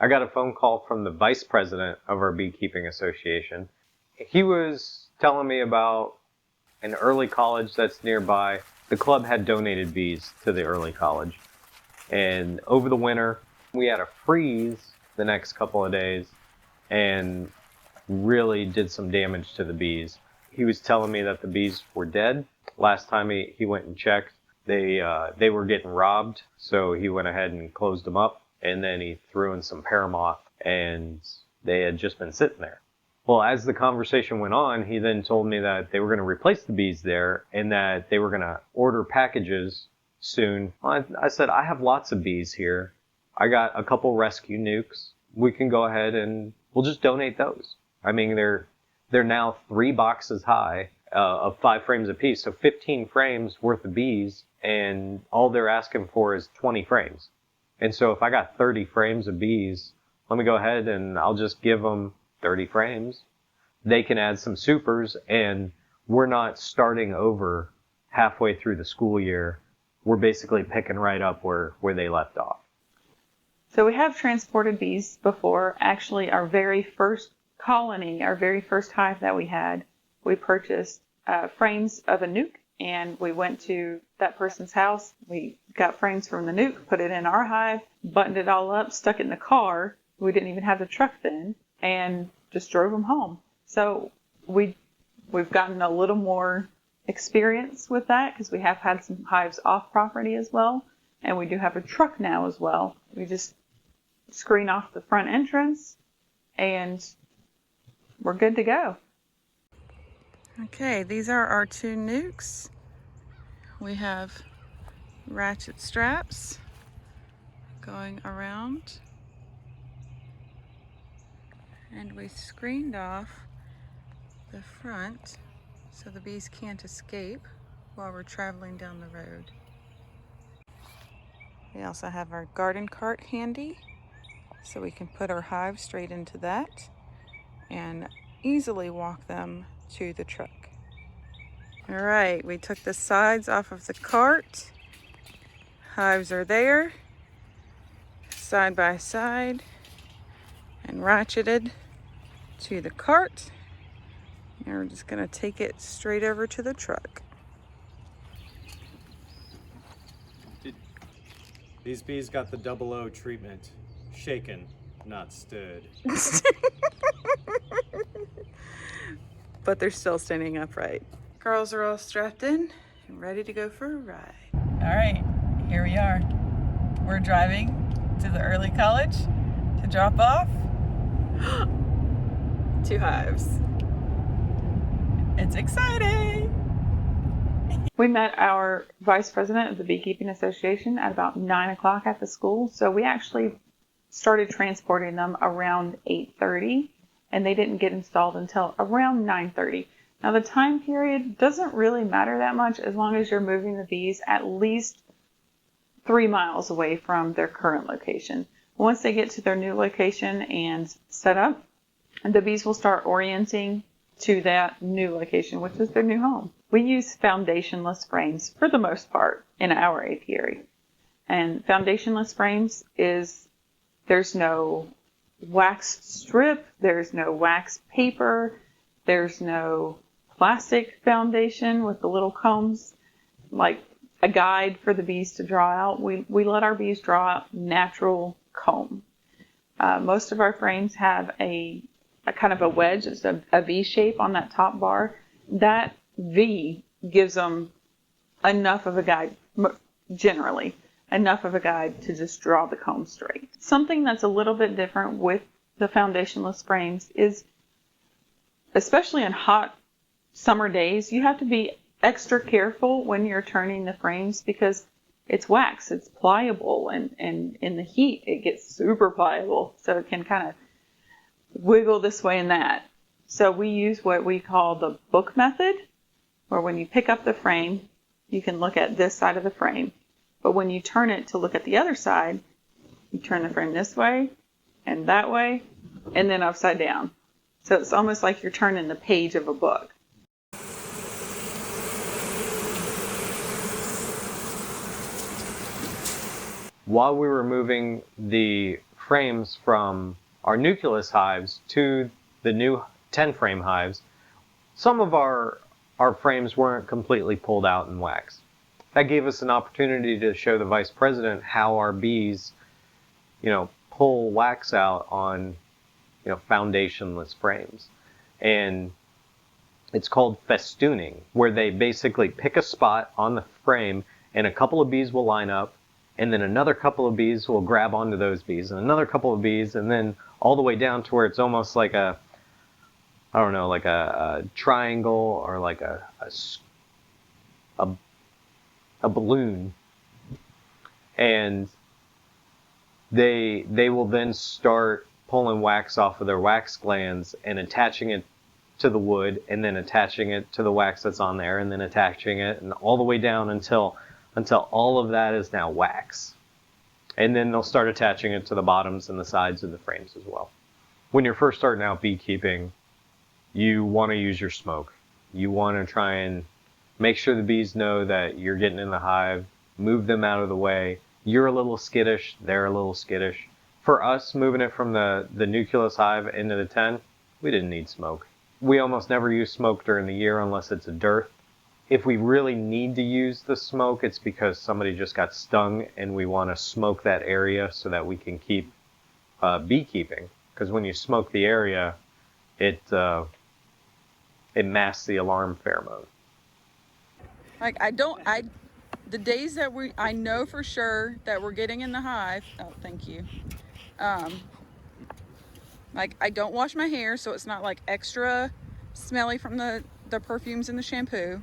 I got a phone call from the vice president of our beekeeping association. He was telling me about an early college that's nearby. The club had donated bees to the early college. And over the winter, we had a freeze the next couple of days and really did some damage to the bees. He was telling me that the bees were dead. Last time he went and checked, they were getting robbed, so he went ahead and closed them up, and then he threw in some paramoth, and they had just been sitting there. Well, as the conversation went on, he then told me that they were going to replace the bees there and that they were going to order packages soon. I said, I have lots of bees here. I got a couple rescue nukes. We can go ahead and we'll just donate those. I mean, they're now 3 boxes high of 5 frames apiece, so 15 frames worth of bees, and all they're asking for is 20 frames. And so if I got 30 frames of bees, let me go ahead and I'll just give them 30 frames. They can add some supers, and we're not starting over halfway through the school year. We're basically picking right up where they left off. So we have transported bees before. Actually, our very first colony, our very first hive that we had, we purchased frames of a nuke, and we went to that person's house. We got frames from the nuke, put it in our hive, buttoned it all up, stuck it in the car. We didn't even have the truck then, and just drove them home. So we've gotten a little more experience with that because we have had some hives off property as well, and we do have a truck now as well. We just screen off the front entrance and we're good to go. Okay, these are our 2 nukes. We have ratchet straps going around, and we screened off the front so the bees can't escape while we're traveling down the road. We also have our garden cart handy, so we can put our hives straight into that and easily walk them to the truck. All right, we took the sides off of the cart. Hives are there, side by side, and ratcheted to the cart. And we're just gonna take it straight over to the truck. These bees got the 00 treatment. Shaken, not stood. But they're still standing upright. Girls are all strapped in and ready to go for a ride. All right, here we are. We're driving to the early college to drop off 2 hives. It's exciting. We met our vice president of the Beekeeping Association at about 9 o'clock at the school. So we actually started transporting them around 8:30, and they didn't get installed until around 9:30. Now the time period doesn't really matter that much as long as you're moving the bees at least 3 miles away from their current location. Once they get to their new location and set up, the bees will start orienting to that new location, which is their new home. We use foundationless frames for the most part in our apiary. And foundationless frames is, there's no wax strip, there's no wax paper, there's no plastic foundation with the little combs, like a guide for the bees to draw out. We let our bees draw out natural comb. Most of our frames have a kind of a wedge. It's a V shape on that top bar. That V gives them enough of a guide, generally, enough of a guide to just draw the comb straight. Something that's a little bit different with the foundationless frames is, especially in hot summer days, you have to be extra careful when you're turning the frames because it's wax, it's pliable, and in the heat it gets super pliable, so it can kind of wiggle this way and that. So we use what we call the book method, where when you pick up the frame, you can look at this side of the frame. But when you turn it to look at the other side, you turn the frame this way and that way, and then upside down. So it's almost like you're turning the page of a book. While we were moving the frames from our nucleus hives to the new 10-frame hives, some of our frames weren't completely pulled out and waxed. That gave us an opportunity to show the vice president how our bees, pull wax out on, foundationless frames. And it's called festooning, where they basically pick a spot on the frame and a couple of bees will line up, and then another couple of bees will grab onto those bees, and another couple of bees, and then all the way down to where it's almost like a triangle or like a balloon. And they will then start pulling wax off of their wax glands and attaching it to the wood, and then attaching it to the wax that's on there, and then attaching it, and all the way down until all of that is now wax. And then they'll start attaching it to the bottoms and the sides of the frames as well. When you're first starting out beekeeping, you want to use your smoke. You want to try and make sure the bees know that you're getting in the hive, move them out of the way. You're a little skittish, they're a little skittish. For us, moving it from the nucleus hive into the 10, we didn't need smoke. We almost never use smoke during the year unless it's a dearth. If we really need to use the smoke, it's because somebody just got stung and we want to smoke that area so that we can keep beekeeping. Because when you smoke the area, it masks the alarm pheromone. Like the days that I know for sure that we're getting in the hive, oh, thank you. Like I don't wash my hair, so it's not like extra smelly from the perfumes and the shampoo.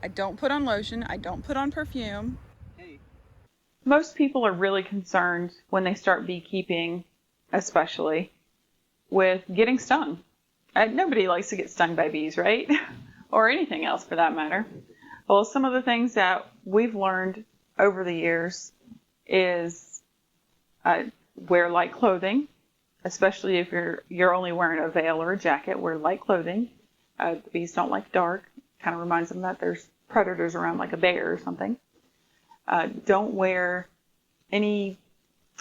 I don't put on lotion. I don't put on perfume. Most people are really concerned when they start beekeeping, especially, with getting stung. Nobody likes to get stung by bees, right? Or anything else for that matter. Well, some of the things that we've learned over the years is wear light clothing, especially if you're only wearing a veil or a jacket. Wear light clothing. The bees don't like dark. Kind of reminds them that there's predators around, like a bear or something. Don't wear any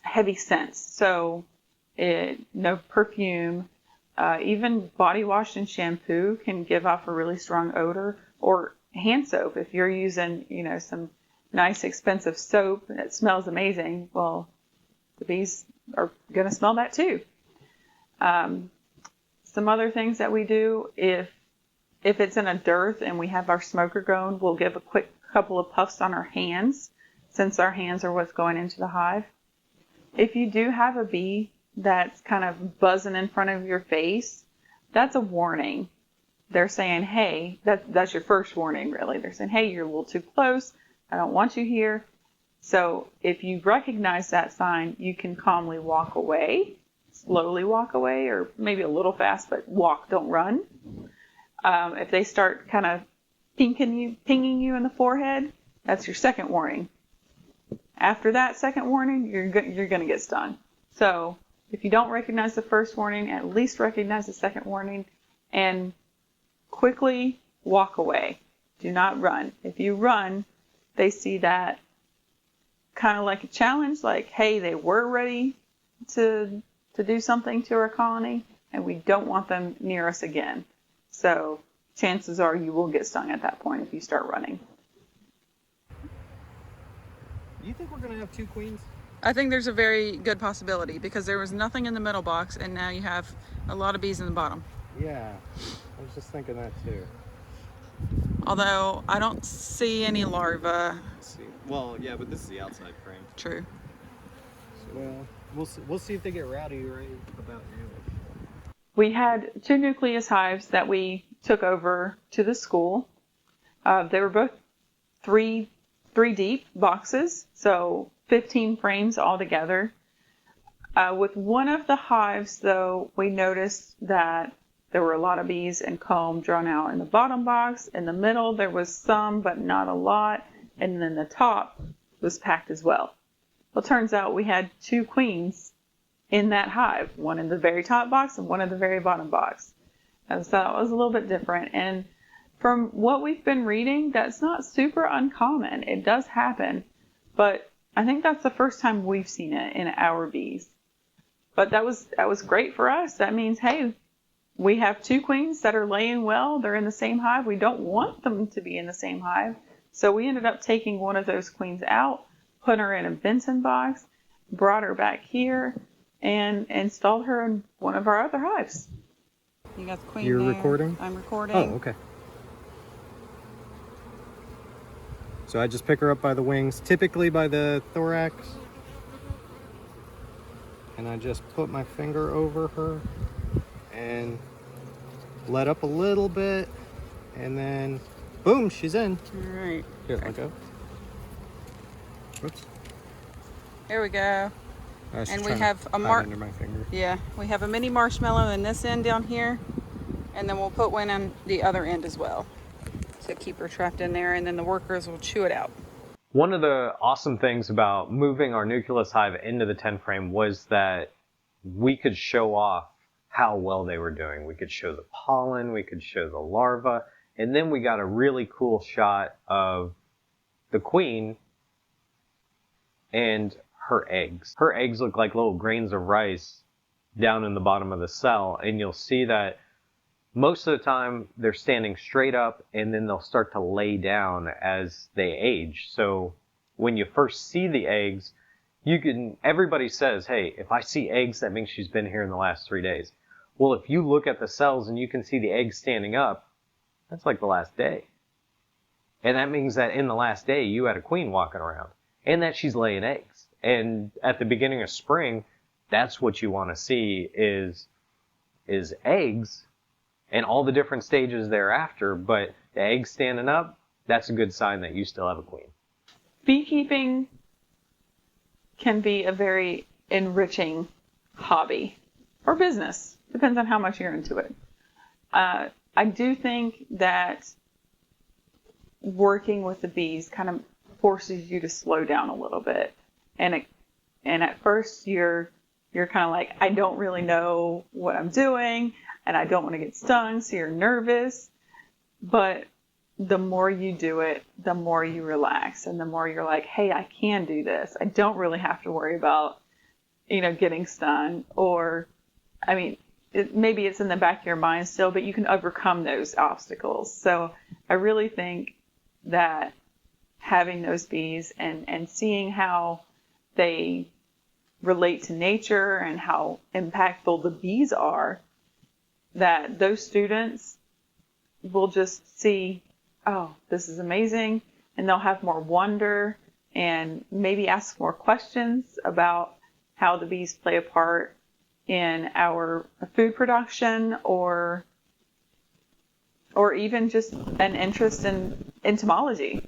heavy scents. So no perfume. Even body wash and shampoo can give off a really strong odor. Or hand soap. If you're using, some nice expensive soap that smells amazing, well, the bees are going to smell that too. Some other things that we do, if it's in a dearth and we have our smoker going, we'll give a quick couple of puffs on our hands, since our hands are what's going into the hive. If you do have a bee that's kind of buzzing in front of your face, that's a warning. They're saying, hey, that's your first warning, really. They're saying, hey, you're a little too close. I don't want you here. So if you recognize that sign, you can calmly walk away, slowly walk away, or maybe a little fast, but walk, don't run. If they start kind of pinging you in the forehead, that's your second warning. After that second warning, you're going to get stung. So if you don't recognize the first warning, at least recognize the second warning and quickly walk away. Do not run. If you run, they see that kind of like a challenge, like, hey, they were ready to do something to our colony, and we don't want them near us again. So chances are you will get stung at that point if you start running. Do you think we're going to have 2 queens? I think there's a very good possibility because there was nothing in the middle box and now you have a lot of bees in the bottom. Yeah, I was just thinking that too. Although I don't see any larvae. Let's see. Well, yeah, but this is the outside frame. True. So, well, we'll see if they get rowdy right about now. We had 2 nucleus hives that we took over to the school. They were both three deep boxes, so 15 frames altogether. With one of the hives, though, we noticed that there were a lot of bees and comb drawn out in the bottom box. In the middle, there was some, but not a lot. And then the top was packed as well. Well, it turns out we had 2 queens in that hive, one in the very top box and one in the very bottom box. And so that was a little bit different. And from what we've been reading, that's not super uncommon. It does happen, but I think that's the first time we've seen it in our bees. But that was great for us. That means, hey, we have 2 queens that are laying well. They're in the same hive. We don't want them to be in the same hive. So we ended up taking one of those queens out, put her in a Benson box, brought her back here, and installed her in one of our other hives. You got the queen You're there. recording? I'm recording. Oh, okay. So I just pick her up by the wings, typically by the thorax. And I just put my finger over her and let up a little bit. And then, boom, she's in. All right. Here, let go. Whoops. There we go. I was And just we trying to have a hide under my finger. Yeah, we have a mini marshmallow in this end down here, and then we'll put one on the other end as well to keep her trapped in there, and then the workers will chew it out. One of the awesome things about moving our nucleus hive into the 10 frame was that we could show off how well they were doing. We could show the pollen, we could show the larva, and then we got a really cool shot of the queen and her eggs. Her eggs look like little grains of rice down in the bottom of the cell, and you'll see that most of the time they're standing straight up, and then they'll start to lay down as they age. So when you first see the eggs, everybody says, hey, if I see eggs, that means she's been here in the last 3 days. Well, if you look at the cells and you can see the eggs standing up, that's like the last day. And that means that in the last day, you had a queen walking around, and that she's laying eggs. And at the beginning of spring, that's what you want to see is eggs and all the different stages thereafter. But the eggs standing up, that's a good sign that you still have a queen. Beekeeping can be a very enriching hobby or business. Depends on how much you're into it. I do think that working with the bees kind of forces you to slow down a little bit. And at first you're kind of like, I don't really know what I'm doing, and I don't want to get stung, so you're nervous. But the more you do it, the more you relax, and the more you're like, hey, I can do this. I don't really have to worry about, getting stung. Or, I mean, maybe it's in the back of your mind still, but you can overcome those obstacles. So I really think that having those bees and seeing how they relate to nature and how impactful the bees are, that those students will just see, oh, this is amazing, and they'll have more wonder and maybe ask more questions about how the bees play a part in our food production, or even just an interest in entomology.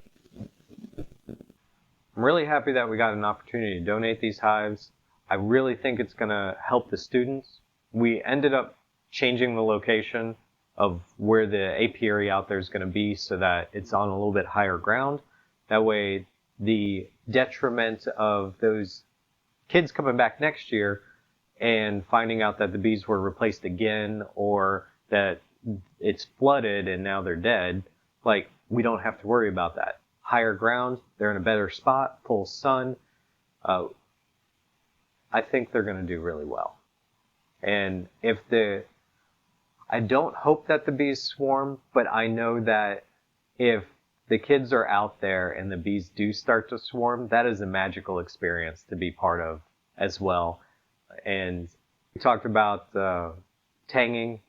I'm really happy that we got an opportunity to donate these hives. I really think it's going to help the students. We ended up changing the location of where the apiary out there is going to be so that it's on a little bit higher ground. That way the detriment of those kids coming back next year and finding out that the bees were replaced again, or that it's flooded and now they're dead, like, we don't have to worry about that. Higher ground, they're in a better spot, full sun. I think they're going to do really well. And I don't hope that the bees swarm, but I know that if the kids are out there and the bees do start to swarm, that is a magical experience to be part of as well. And we talked about tanging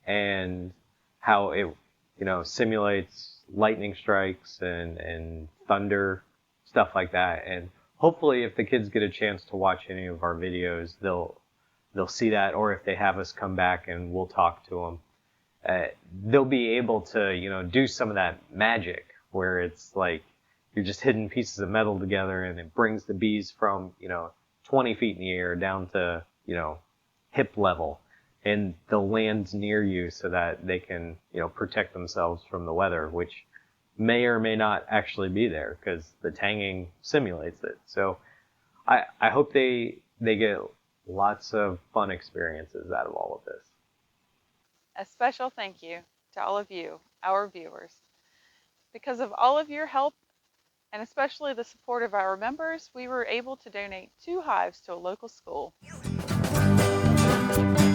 and how it, simulates lightning strikes and thunder, stuff like that. And hopefully if the kids get a chance to watch any of our videos, they'll see that, or if they have us come back and we'll talk to them, they'll be able to, do some of that magic where it's like you're just hitting pieces of metal together and it brings the bees from, 20 feet in the air down to, hip level, and they'll land near you so that they can, protect themselves from the weather, which may or may not actually be there because the tanging simulates it. So I hope they get lots of fun experiences out of all of this. A special thank you to all of you, our viewers. Because of all of your help, and especially the support of our members, we were able to donate 2 hives to a local school. Bye.